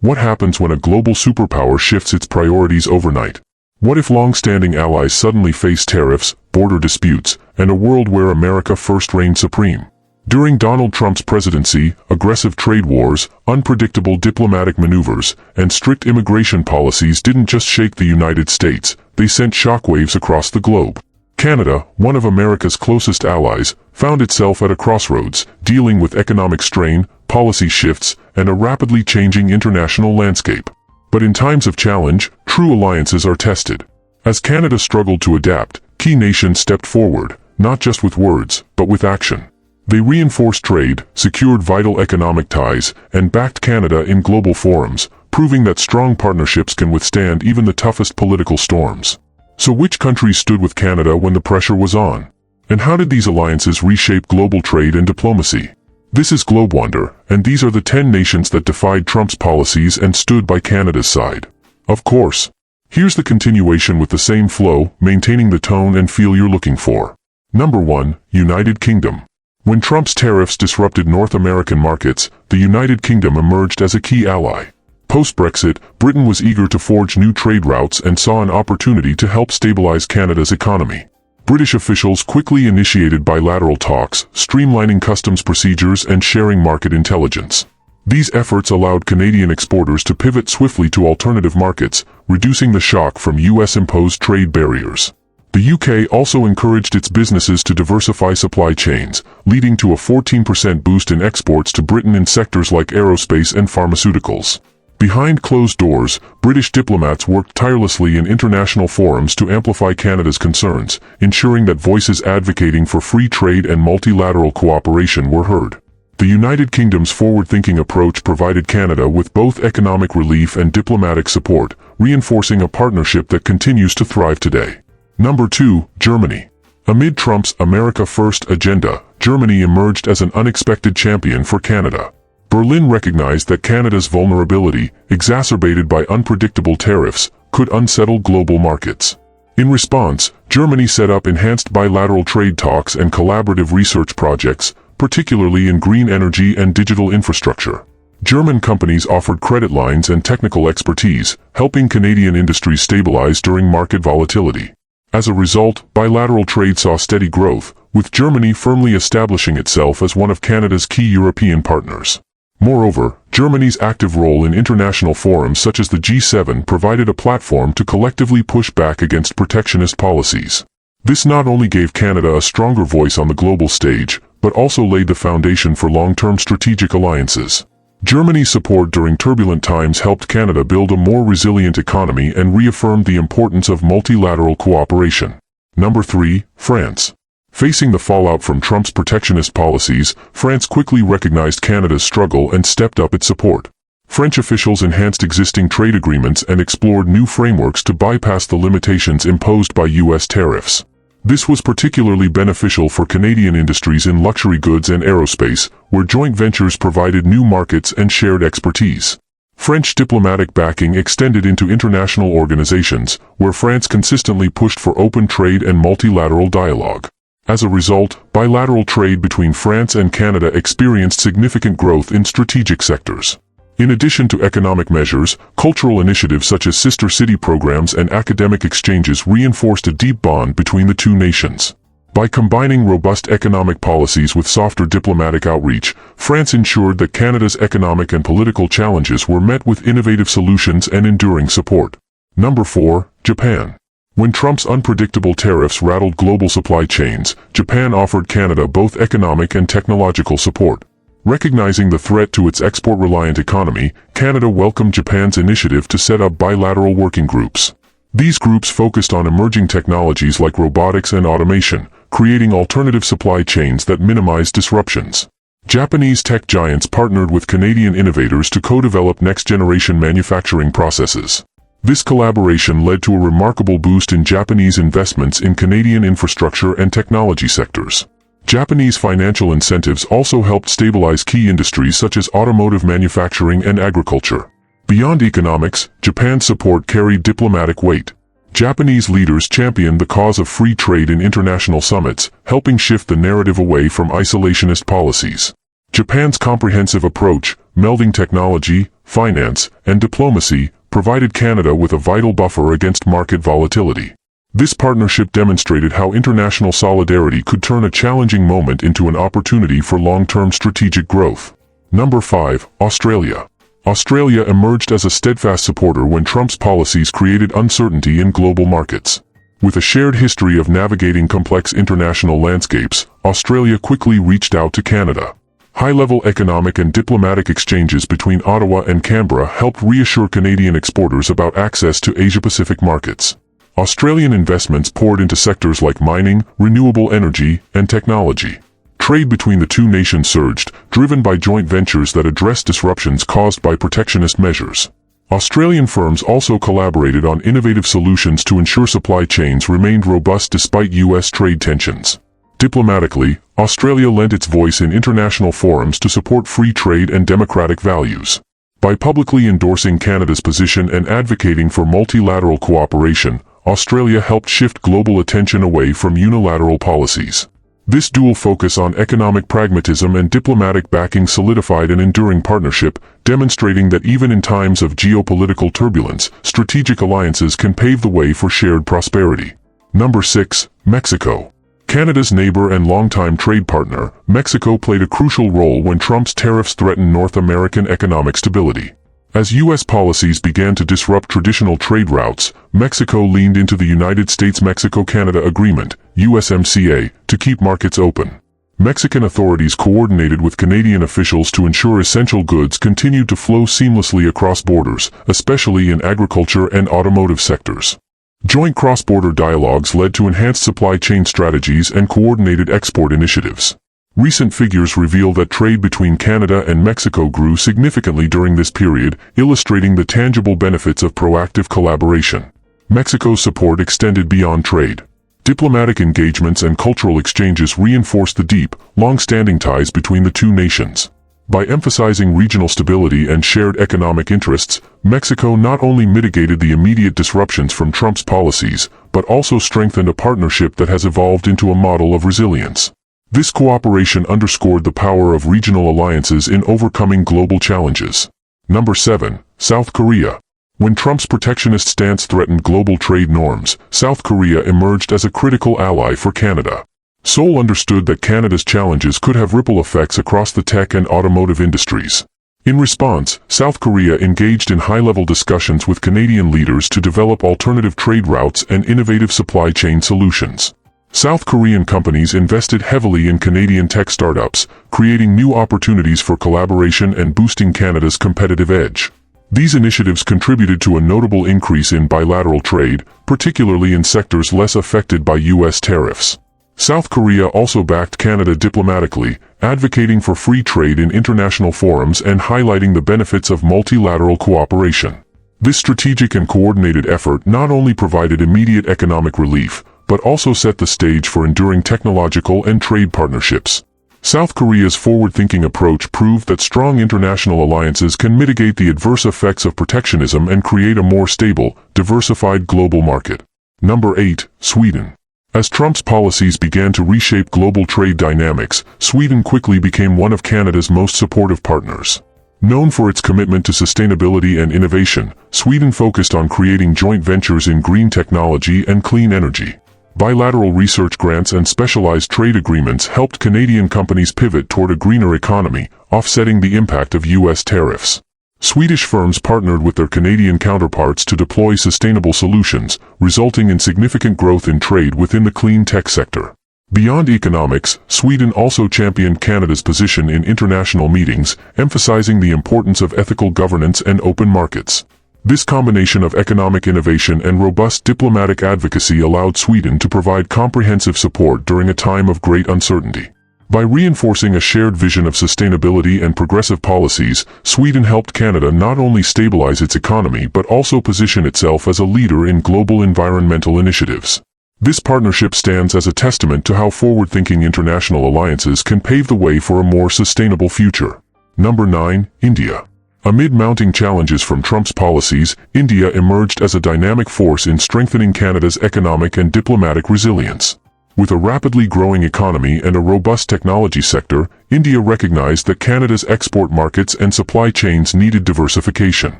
What happens when a global superpower shifts its priorities overnight? What if long-standing allies suddenly face tariffs, border disputes, and a world where America first reigned supreme? During Donald Trump's presidency, aggressive trade wars, unpredictable diplomatic maneuvers, and strict immigration policies didn't just shake the United States, they sent shockwaves across the globe. Canada, one of America's closest allies, found itself at a crossroads, dealing with economic strain, policy shifts, and a rapidly changing international landscape. But in times of challenge, true alliances are tested. As Canada struggled to adapt, key nations stepped forward, not just with words, but with action. They reinforced trade, secured vital economic ties, and backed Canada in global forums, proving that strong partnerships can withstand even the toughest political storms. So which countries stood with Canada when the pressure was on? And how did these alliances reshape global trade and diplomacy? This is GlobeWander, and these are the 10 nations that defied Trump's policies and stood by Canada's side. Of course. Here's the continuation with the same flow, maintaining the tone and feel you're looking for. Number 1, United Kingdom. When Trump's tariffs disrupted North American markets, the United Kingdom emerged as a key ally. Post-Brexit, Britain was eager to forge new trade routes and saw an opportunity to help stabilize Canada's economy. British officials quickly initiated bilateral talks, streamlining customs procedures and sharing market intelligence. These efforts allowed Canadian exporters to pivot swiftly to alternative markets, reducing the shock from US-imposed trade barriers. The UK also encouraged its businesses to diversify supply chains, leading to a 14% boost in exports to Britain in sectors like aerospace and pharmaceuticals. Behind closed doors, British diplomats worked tirelessly in international forums to amplify Canada's concerns, ensuring that voices advocating for free trade and multilateral cooperation were heard. The United Kingdom's forward-thinking approach provided Canada with both economic relief and diplomatic support, reinforcing a partnership that continues to thrive today. Number 2, Germany. Amid Trump's America First agenda, Germany emerged as an unexpected champion for Canada. Berlin recognized that Canada's vulnerability, exacerbated by unpredictable tariffs, could unsettle global markets. In response, Germany set up enhanced bilateral trade talks and collaborative research projects, particularly in green energy and digital infrastructure. German companies offered credit lines and technical expertise, helping Canadian industries stabilize during market volatility. As a result, bilateral trade saw steady growth, with Germany firmly establishing itself as one of Canada's key European partners. Moreover, Germany's active role in international forums such as the G7 provided a platform to collectively push back against protectionist policies. This not only gave Canada a stronger voice on the global stage, but also laid the foundation for long-term strategic alliances. Germany's support during turbulent times helped Canada build a more resilient economy and reaffirmed the importance of multilateral cooperation. Number 3, France. Facing the fallout from Trump's protectionist policies, France quickly recognized Canada's struggle and stepped up its support. French officials enhanced existing trade agreements and explored new frameworks to bypass the limitations imposed by US tariffs. This was particularly beneficial for Canadian industries in luxury goods and aerospace, where joint ventures provided new markets and shared expertise. French diplomatic backing extended into international organizations, where France consistently pushed for open trade and multilateral dialogue. As a result, bilateral trade between France and Canada experienced significant growth in strategic sectors. In addition to economic measures, cultural initiatives such as sister city programs and academic exchanges reinforced a deep bond between the two nations. By combining robust economic policies with softer diplomatic outreach, France ensured that Canada's economic and political challenges were met with innovative solutions and enduring support. Number 4, Japan. When Trump's unpredictable tariffs rattled global supply chains, Japan offered Canada both economic and technological support. Recognizing the threat to its export-reliant economy, Canada welcomed Japan's initiative to set up bilateral working groups. These groups focused on emerging technologies like robotics and automation, creating alternative supply chains that minimize disruptions. Japanese tech giants partnered with Canadian innovators to co-develop next-generation manufacturing processes. This collaboration led to a remarkable boost in Japanese investments in Canadian infrastructure and technology sectors. Japanese financial incentives also helped stabilize key industries such as automotive manufacturing and agriculture. Beyond economics, Japan's support carried diplomatic weight. Japanese leaders championed the cause of free trade in international summits, helping shift the narrative away from isolationist policies. Japan's comprehensive approach, melding technology, finance, and diplomacy, provided Canada with a vital buffer against market volatility. This partnership demonstrated how international solidarity could turn a challenging moment into an opportunity for long-term strategic growth. Number 5. Australia. Australia emerged as a steadfast supporter when Trump's policies created uncertainty in global markets. With a shared history of navigating complex international landscapes, Australia quickly reached out to Canada. High-level economic and diplomatic exchanges between Ottawa and Canberra helped reassure Canadian exporters about access to Asia-Pacific markets. Australian investments poured into sectors like mining, renewable energy, and technology. Trade between the two nations surged, driven by joint ventures that addressed disruptions caused by protectionist measures. Australian firms also collaborated on innovative solutions to ensure supply chains remained robust despite U.S. trade tensions. Diplomatically, Australia lent its voice in international forums to support free trade and democratic values. By publicly endorsing Canada's position and advocating for multilateral cooperation, Australia helped shift global attention away from unilateral policies. This dual focus on economic pragmatism and diplomatic backing solidified an enduring partnership, demonstrating that even in times of geopolitical turbulence, strategic alliances can pave the way for shared prosperity. Number 6. Mexico. Canada's neighbor and longtime trade partner, Mexico played a crucial role when Trump's tariffs threatened North American economic stability. As U.S. policies began to disrupt traditional trade routes, Mexico leaned into the United States-Mexico-Canada Agreement, USMCA, to keep markets open. Mexican authorities coordinated with Canadian officials to ensure essential goods continued to flow seamlessly across borders, especially in agriculture and automotive sectors. Joint cross-border dialogues led to enhanced supply chain strategies and coordinated export initiatives. Recent figures reveal that trade between Canada and Mexico grew significantly during this period, illustrating the tangible benefits of proactive collaboration. Mexico's support extended beyond trade. Diplomatic engagements and cultural exchanges reinforced the deep, long-standing ties between the two nations. By emphasizing regional stability and shared economic interests, Mexico not only mitigated the immediate disruptions from Trump's policies, but also strengthened a partnership that has evolved into a model of resilience. This cooperation underscored the power of regional alliances in overcoming global challenges. Number 7. South Korea. When Trump's protectionist stance threatened global trade norms, South Korea emerged as a critical ally for Canada. Seoul understood that Canada's challenges could have ripple effects across the tech and automotive industries. In response, South Korea engaged in high-level discussions with Canadian leaders to develop alternative trade routes and innovative supply chain solutions. South Korean companies invested heavily in Canadian tech startups, creating new opportunities for collaboration and boosting Canada's competitive edge. These initiatives contributed to a notable increase in bilateral trade, particularly in sectors less affected by U.S. tariffs. South Korea also backed Canada diplomatically, advocating for free trade in international forums and highlighting the benefits of multilateral cooperation. This strategic and coordinated effort not only provided immediate economic relief, but also set the stage for enduring technological and trade partnerships. South Korea's forward-thinking approach proved that strong international alliances can mitigate the adverse effects of protectionism and create a more stable, diversified global market. Number 8. Sweden. As Trump's policies began to reshape global trade dynamics, Sweden quickly became one of Canada's most supportive partners. Known for its commitment to sustainability and innovation, Sweden focused on creating joint ventures in green technology and clean energy. Bilateral research grants and specialized trade agreements helped Canadian companies pivot toward a greener economy, offsetting the impact of U.S. tariffs. Swedish firms partnered with their Canadian counterparts to deploy sustainable solutions, resulting in significant growth in trade within the clean tech sector. Beyond economics, Sweden also championed Canada's position in international meetings, emphasizing the importance of ethical governance and open markets. This combination of economic innovation and robust diplomatic advocacy allowed Sweden to provide comprehensive support during a time of great uncertainty. By reinforcing a shared vision of sustainability and progressive policies, Sweden helped Canada not only stabilize its economy but also position itself as a leader in global environmental initiatives. This partnership stands as a testament to how forward-thinking international alliances can pave the way for a more sustainable future. Number 9. India. Amid mounting challenges from Trump's policies, India emerged as a dynamic force in strengthening Canada's economic and diplomatic resilience. With a rapidly growing economy and a robust technology sector, India recognized that Canada's export markets and supply chains needed diversification.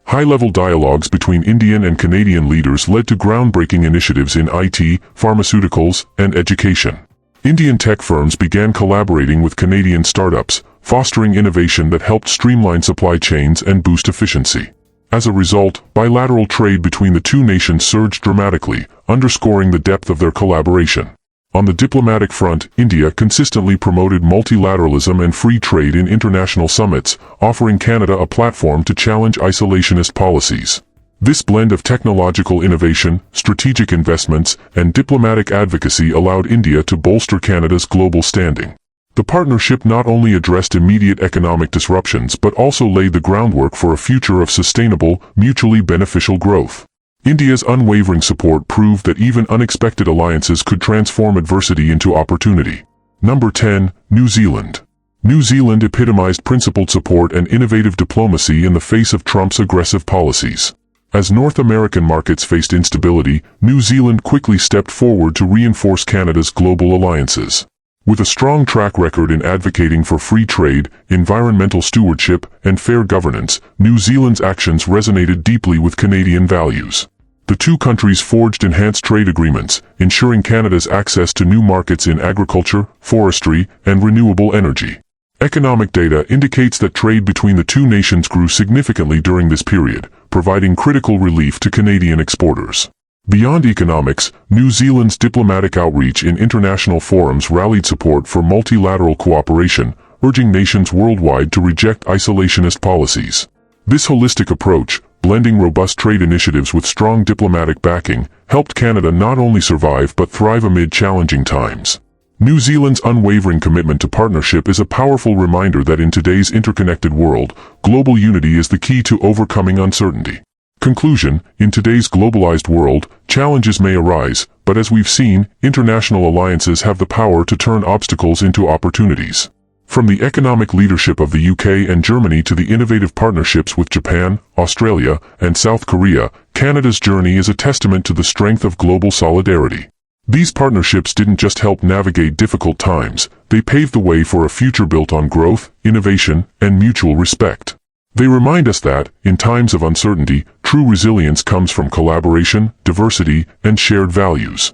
High-level dialogues between Indian and Canadian leaders led to groundbreaking initiatives in IT, pharmaceuticals, and education. Indian tech firms began collaborating with Canadian startups, fostering innovation that helped streamline supply chains and boost efficiency. As a result, bilateral trade between the two nations surged dramatically, underscoring the depth of their collaboration. On the diplomatic front, India consistently promoted multilateralism and free trade in international summits, offering Canada a platform to challenge isolationist policies. This blend of technological innovation, strategic investments, and diplomatic advocacy allowed India to bolster Canada's global standing. The partnership not only addressed immediate economic disruptions but also laid the groundwork for a future of sustainable, mutually beneficial growth. India's unwavering support proved that even unexpected alliances could transform adversity into opportunity. Number 10. New Zealand. New Zealand epitomized principled support and innovative diplomacy in the face of Trump's aggressive policies. As North American markets faced instability, New Zealand quickly stepped forward to reinforce Canada's global alliances. With a strong track record in advocating for free trade, environmental stewardship, and fair governance, New Zealand's actions resonated deeply with Canadian values. The two countries forged enhanced trade agreements, ensuring Canada's access to new markets in agriculture, forestry, and renewable energy. Economic data indicates that trade between the two nations grew significantly during this period, providing critical relief to Canadian exporters. Beyond economics, New Zealand's diplomatic outreach in international forums rallied support for multilateral cooperation, urging nations worldwide to reject isolationist policies. This holistic approach, blending robust trade initiatives with strong diplomatic backing, helped Canada not only survive but thrive amid challenging times. New Zealand's unwavering commitment to partnership is a powerful reminder that in today's interconnected world, global unity is the key to overcoming uncertainty. Conclusion: in today's globalized world, challenges may arise, but as we've seen, international alliances have the power to turn obstacles into opportunities. From the economic leadership of the UK and Germany to the innovative partnerships with Japan, Australia, and South Korea, Canada's journey is a testament to the strength of global solidarity. These partnerships didn't just help navigate difficult times, they paved the way for a future built on growth, innovation, and mutual respect. They remind us that, in times of uncertainty, true resilience comes from collaboration, diversity, and shared values.